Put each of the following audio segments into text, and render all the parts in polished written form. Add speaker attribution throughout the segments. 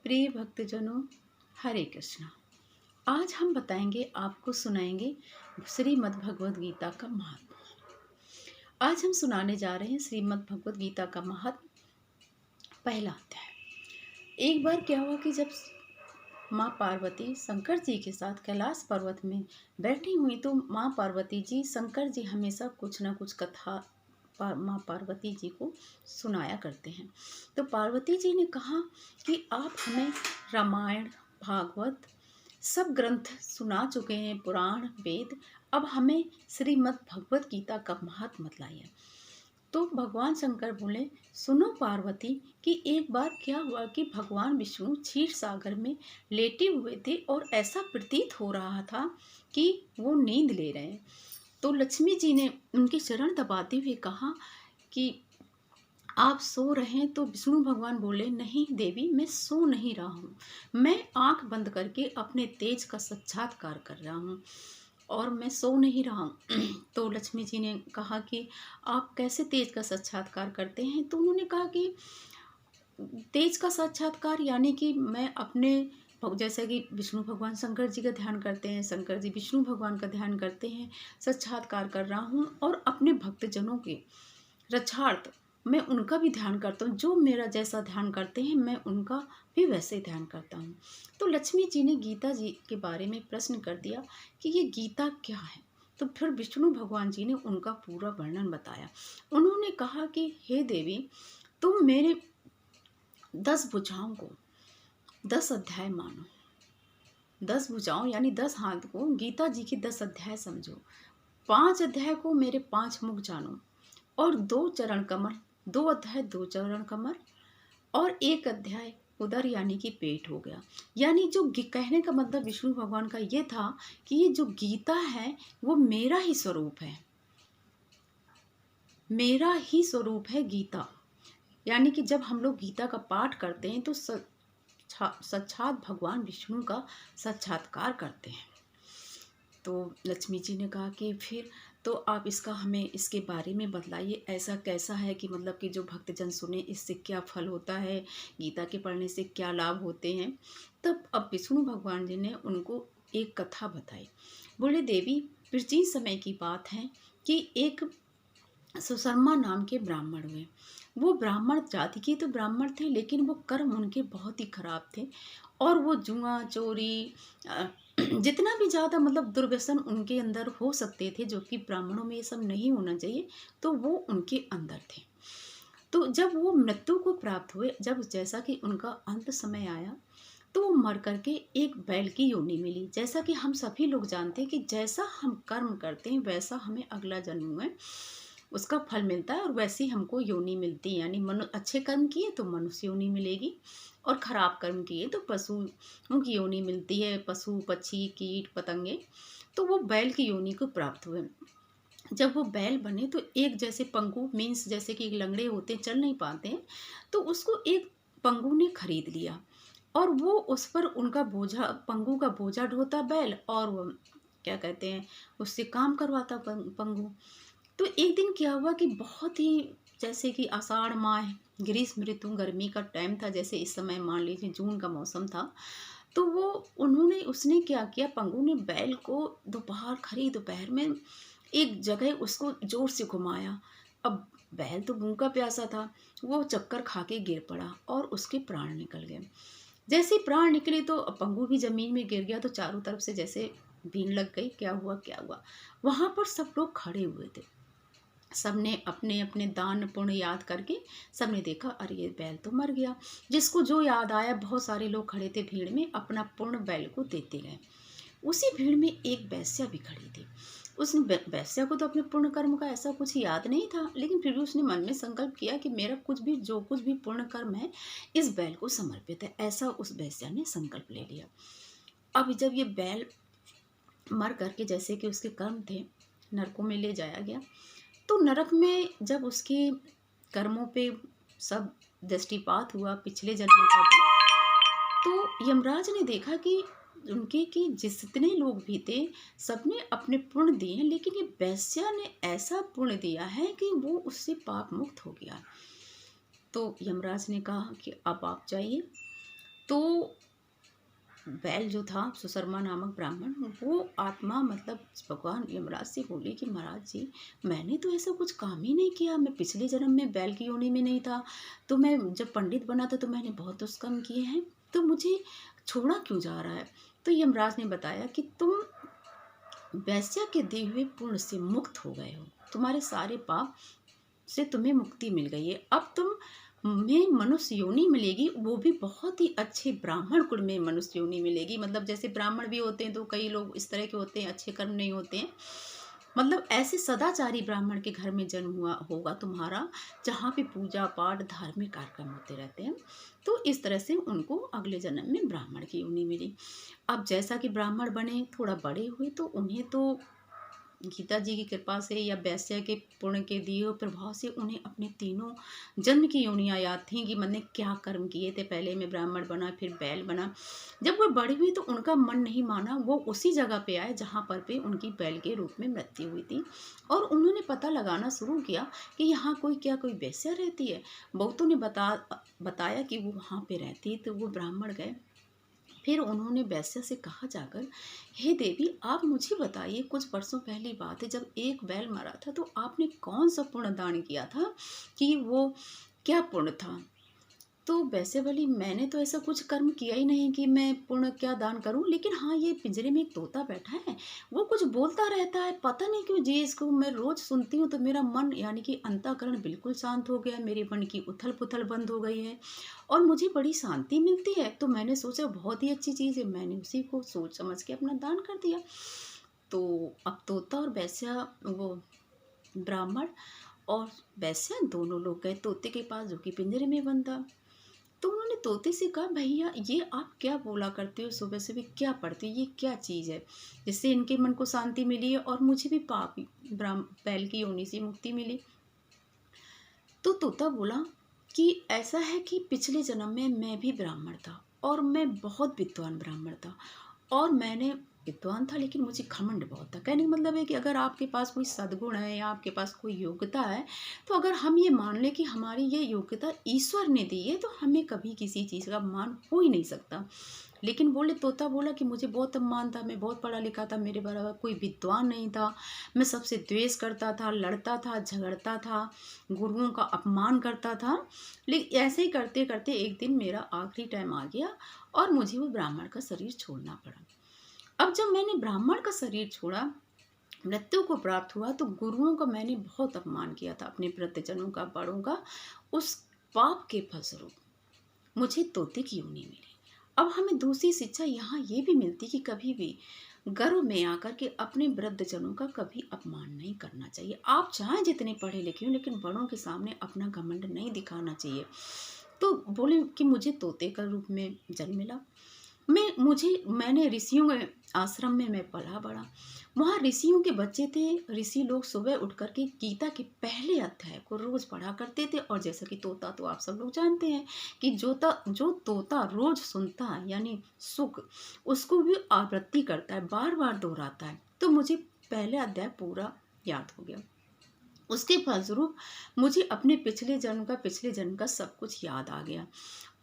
Speaker 1: प्रिय भक्तजनों, हरे कृष्णा। आज हम बताएंगे, आपको सुनाएंगे श्रीमद् भगवद गीता का महात्म्य। आज हम सुनाने जा रहे हैं श्रीमद् भगवद गीता का महात्म्य, पहला अध्याय। एक बार क्या हुआ कि जब माँ पार्वती शंकर जी के साथ कैलाश पर्वत में बैठी हुई तो माँ पार्वती जी, शंकर जी हमेशा कुछ न कुछ कथा माँ पार्वती जी को सुनाया करते हैं। तो पार्वती जी ने कहा कि आप हमें रामायण, भागवत सब ग्रंथ सुना चुके हैं, पुराण, वेद, अब हमें श्रीमद् भगवद गीता का महात्म्य बताइए। तो भगवान शंकर बोले, सुनो पार्वती कि एक बार क्या हुआ कि भगवान विष्णु क्षीर सागर में लेटे हुए थे और ऐसा प्रतीत हो रहा था कि वो नींद ले रहे हैं। तो लक्ष्मी जी ने उनके चरण दबाते हुए कहा कि आप सो रहे हैं। तो विष्णु भगवान बोले, नहीं देवी, मैं सो नहीं रहा हूँ, मैं आंख बंद करके अपने तेज का साक्षात्कार कर रहा हूँ और मैं सो नहीं रहा हूँ। तो लक्ष्मी जी ने कहा कि आप कैसे तेज का साक्षात्कार करते हैं? तो उन्होंने कहा कि तेज का साक्षात्कार यानी कि मैं अपने, जैसे कि विष्णु भगवान शंकर जी का ध्यान करते हैं, शंकर जी विष्णु भगवान का ध्यान करते हैं, साक्षात्कार कर रहा हूँ और अपने भक्तजनों के रक्षार्थ मैं उनका भी ध्यान करता हूँ। जो मेरा जैसा ध्यान करते हैं मैं उनका भी वैसे ही ध्यान करता हूँ। तो लक्ष्मी जी ने गीता जी के बारे में प्रश्न कर दिया कि ये गीता क्या है। तो फिर विष्णु भगवान जी ने उनका पूरा वर्णन बताया। उन्होंने कहा कि हे देवी, तुम मेरे 10 भुजाओं को 10 अध्याय मानो। 10 भुजाओं यानी 10 हाथ को गीता जी के 10 अध्याय समझो। 5 अध्याय को मेरे 5 मुख जानो और 2 चरण कमर, 2 अध्याय 2 चरण कमर और 1 अध्याय उदर यानी कि पेट हो गया। यानी जो कहने का मतलब विष्णु भगवान का ये था कि ये जो गीता है वो मेरा ही स्वरूप है, मेरा ही स्वरूप है गीता। यानी कि जब हम लोग गीता का पाठ करते हैं तो साक्षात भगवान विष्णु का साक्षात्कार करते हैं। तो लक्ष्मी जी ने कहा कि फिर तो आप इसका हमें इसके बारे में बतलाइए, ऐसा कैसा है कि मतलब कि जो भक्तजन सुने इससे क्या फल होता है, गीता के पढ़ने से क्या लाभ होते हैं। तब अब विष्णु भगवान जी ने उनको एक कथा बताई। बोले, देवी, प्राचीन समय की बात है कि एक सुशर्मा नाम के ब्राह्मण हुए। वो ब्राह्मण जाति के तो ब्राह्मण थे, लेकिन वो कर्म उनके बहुत ही खराब थे और वो जुआ, चोरी, जितना भी ज़्यादा मतलब दुर्व्यसन उनके अंदर हो सकते थे, जो कि ब्राह्मणों में ये सब नहीं होना चाहिए, तो वो उनके अंदर थे। तो जब वो मृत्यु को प्राप्त हुए, जब जैसा कि उनका अंत समय आया, तो वो मर करके एक बैल की योनि मिली। जैसा कि हम सभी लोग जानते हैं कि जैसा हम कर्म करते हैं वैसा हमें अगला जन्म में उसका फल मिलता है और वैसी हमको योनि मिलती है। यानी अच्छे कर्म किए तो मनुष्य योनि मिलेगी और खराब कर्म किए तो पशुओं की योनि मिलती है, पशु, पक्षी, कीट, पतंगे। तो वो बैल की योनि को प्राप्त हुए। जब वो बैल बने तो एक जैसे पंगु, मीन्स जैसे कि लंगड़े होते हैं, चल नहीं पाते हैं, तो उसको एक पंगु ने खरीद लिया और वो उस पर उनका बोझा, पंगु का बोझा ढोता बैल और वो क्या कहते हैं उससे काम करवाता पंगु। तो एक दिन क्या हुआ कि बहुत ही, जैसे कि आषाढ़ माह, ग्रीष्म ऋतु, गर्मी का टाइम था, जैसे इस समय मान लीजिए जून का मौसम था। तो वो उसने क्या किया, पंगु ने बैल को दोपहर में एक जगह उसको जोर से घुमाया। अब बैल तो भूखा प्यासा था, वो चक्कर खा के गिर पड़ा और उसके प्राण निकल गए। जैसे प्राण निकले तो पंगु भी जमीन में गिर गया। तो चारों तरफ से जैसे भीड़ लग गई, क्या हुआ। वहां पर सब लोग खड़े हुए थे, सबने अपने अपने दान पुण्य याद करके सबने देखा, अरे ये बैल तो मर गया। जिसको जो याद आया, बहुत सारे लोग खड़े थे भीड़ में, अपना पुण्य बैल को देते गए। उसी भीड़ में एक वैश्या भी खड़ी थी। उस वैश्या को तो अपने पुण्य कर्म का ऐसा कुछ याद नहीं था, लेकिन फिर भी उसने मन में संकल्प किया कि मेरा जो कुछ भी पुण्य कर्म है इस बैल को समर्पित है। ऐसा उस वैश्या ने संकल्प ले लिया। अब जब ये बैल मर करके, जैसे कि उसके कर्म थे, नरकों में ले जाया गया, तो नरक में जब उसके कर्मों पे सब दृष्टिपात हुआ, पिछले जन्मों का भी, तो यमराज ने देखा कि उनके कि जितने लोग भी थे सबने अपने पुण्य दिए, लेकिन ये वैश्या ने ऐसा पुण्य दिया है कि वो उससे पाप मुक्त हो गया। तो यमराज ने कहा कि अब आप जाइए तो बैल जो था, सुशर्मा नामक ब्राह्मण, वो आत्मा मतलब भगवान यमराज से बोली कि महाराज जी, मैंने तो ऐसा कुछ काम ही नहीं किया, मैं पिछले जन्म में बैल की योनि में नहीं था, तो मैं जब पंडित बना था तो मैंने बहुत दुष्कर्म किए हैं, तो मुझे छोड़ा क्यों जा रहा है। तो यमराज ने बताया कि तुम वैश्या के दिए हुए पुण्य से मुक्त हो गए हो, तुम्हारे सारे पाप से तुम्हें मुक्ति मिल गई है। अब तुम में मनुष्य योनि मिलेगी, वो भी बहुत ही अच्छे ब्राह्मण कुल में मनुष्य योनि मिलेगी। मतलब जैसे ब्राह्मण भी होते हैं तो कई लोग इस तरह के होते हैं, अच्छे कर्म नहीं होते हैं, मतलब ऐसे सदाचारी ब्राह्मण के घर में जन्म हुआ होगा तुम्हारा, जहाँ पे पूजा पाठ धार्मिक कार्यक्रम होते रहते हैं। तो इस तरह से उनको अगले जन्म में ब्राह्मण की योनि मिली। अब जैसा कि ब्राह्मण बने, थोड़ा बड़े हुए, तो उन्हें तो गीता जी की कृपा से या वैश्य के पुण्य के दिए हुए प्रभाव से उन्हें अपने तीनों जन्म की योनियाँ याद थीं कि मैंने क्या कर्म किए थे। पहले मैं ब्राह्मण बना, फिर बैल बना। जब वो बड़ी हुई तो उनका मन नहीं माना, वो उसी जगह पे आए जहाँ पर पे उनकी बैल के रूप में मृत्यु हुई थी, और उन्होंने पता लगाना शुरू किया कि यहाँ कोई वैश्या रहती है। बहुतों ने बताया कि वो वहाँ पे रहती है। तो वो ब्राह्मण गए, फिर उन्होंने वैश्या से कहा जाकर, हे देवी, आप मुझे बताइए, कुछ वर्षों पहली बात है, जब एक बैल मरा था तो आपने कौन सा पुण्य दान किया था, कि वो क्या पुण्य था। तो वैसे वाली, मैंने तो ऐसा कुछ कर्म किया ही नहीं कि मैं पुण्य क्या दान करूं, लेकिन हाँ, ये पिंजरे में एक तोता बैठा है, वो कुछ बोलता रहता है, पता नहीं क्यों जी, इसको मैं रोज सुनती हूँ तो मेरा मन यानी कि अंतःकरण बिल्कुल शांत हो गया, मेरे मन की उथल पुथल बंद हो गई है और मुझे बड़ी शांति मिलती है। तो मैंने सोचा बहुत ही अच्छी चीज़ है, मैंने उसी को सोच समझ के अपना दान कर दिया। तो अब तोता और वैश्या, वो ब्राह्मण और वैश्या दोनों लोग गए तोते के पास, जो कि पिंजरे में बंद था। तो उन्होंने तोते से कहा, भैया ये आप क्या बोला करते हो, सुबह सुबह क्या पढ़ते हो, ये क्या चीज़ है जिससे इनके मन को शांति मिली है और मुझे भी पाप ब्राह्म बैल की योनि से मुक्ति मिली। तो तोता बोला कि ऐसा है कि पिछले जन्म में मैं भी ब्राह्मण था और मैं बहुत विद्वान ब्राह्मण था, और मैंने विद्वान था लेकिन मुझे घमंड बहुत था। कहने का मतलब है कि अगर आपके पास कोई सद्गुण है या आपके पास कोई योग्यता है, तो अगर हम ये मान लें कि हमारी ये योग्यता ईश्वर ने दी है, तो हमें कभी किसी चीज़ का मान हो ही नहीं सकता। लेकिन तोता बोला कि मुझे बहुत सम्मान था, मैं बहुत पढ़ा लिखा था, मेरे बराबर कोई विद्वान नहीं था, मैं सबसे द्वेष करता था, लड़ता था, झगड़ता था, गुरुओं का अपमान करता था। लेकिन ऐसे ही करते करते एक दिन मेरा आखिरी टाइम आ गया और मुझे वो ब्राह्मण का शरीर छोड़ना पड़ा। अब जब मैंने ब्राह्मण का शरीर छोड़ा, मृत्यु को प्राप्त हुआ, तो गुरुओं का मैंने बहुत अपमान किया था, अपने वृद्धजनों का, बड़ों का। उस पाप के फलस्वरूप मुझे तोते की योनि मिली। अब हमें दूसरी शिक्षा यहाँ ये भी मिलती कि कभी भी गर्व में आकर के अपने वृद्धजनों का कभी अपमान नहीं करना चाहिए। आप चाहे जितने पढ़े लिखे हो, लेकिन बड़ों के सामने अपना घमंड नहीं दिखाना चाहिए। तो बोले कि मुझे तोते का रूप में जन्म मिला। मैंने ऋषियों के आश्रम में मैं पला बड़ा। वहाँ ऋषियों के बच्चे थे। ऋषि लोग सुबह उठ करके गीता के पहले अध्याय को रोज पढ़ा करते थे, और जैसा कि तोता तो आप सब लोग जानते हैं कि जो तोता रोज सुनता है यानी सुख, उसको भी आवृत्ति करता है, बार बार दोहराता है। तो मुझे पहले अध्याय पूरा याद हो गया। उसके फलस्वरूप मुझे अपने पिछले जन्म का सब कुछ याद आ गया,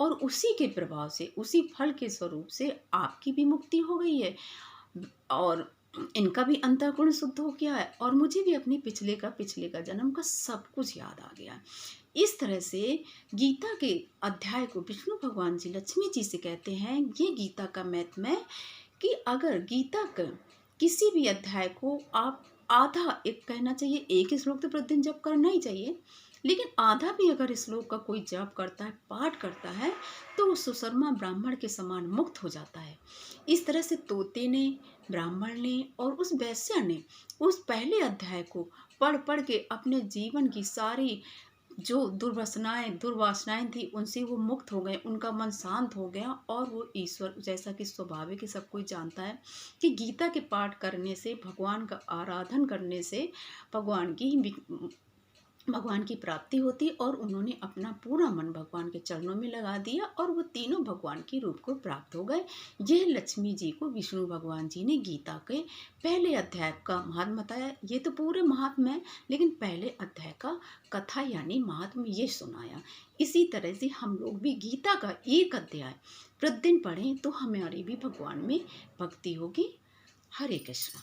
Speaker 1: और उसी के प्रभाव से, उसी फल के स्वरूप से आपकी भी मुक्ति हो गई है, और इनका भी अंतःकरण शुद्ध हो गया है, और मुझे भी अपने पिछले का जन्म का सब कुछ याद आ गया। इस तरह से गीता के अध्याय को विष्णु भगवान जी लक्ष्मी जी से कहते हैं, ये गीता का महत्व है कि अगर गीता का किसी भी अध्याय को आप आधा, एक कहना चाहिए, एक ही श्लोक तो प्रतिदिन जप करना ही चाहिए, लेकिन आधा भी अगर श्लोक का कोई जप करता है, पाठ करता है, तो उस सुशर्मा ब्राह्मण के समान मुक्त हो जाता है। इस तरह से तोते ने, ब्राह्मण ने और उस वैश्या ने उस पहले अध्याय को पढ़ पढ़ के अपने जीवन की सारी जो दुर्वासनाएं थी, उनसे वो मुक्त हो गए, उनका मन शांत हो गया, और वो ईश्वर, जैसा कि स्वाभाविक ही सब कोई जानता है कि गीता के पाठ करने से, भगवान का आराधन करने से भगवान की प्राप्ति होती, और उन्होंने अपना पूरा मन भगवान के चरणों में लगा दिया, और वो तीनों भगवान के रूप को प्राप्त हो गए। यह लक्ष्मी जी को विष्णु भगवान जी ने गीता के पहले अध्याय का महात्म बताया। ये तो पूरे महात्म है, लेकिन पहले अध्याय का कथा यानी महात्म ये सुनाया। इसी तरह से हम लोग भी गीता का एक अध्याय प्रतिदिन पढ़ें तो हमारी भी भगवान में भक्ति होगी। हरे कृष्ण।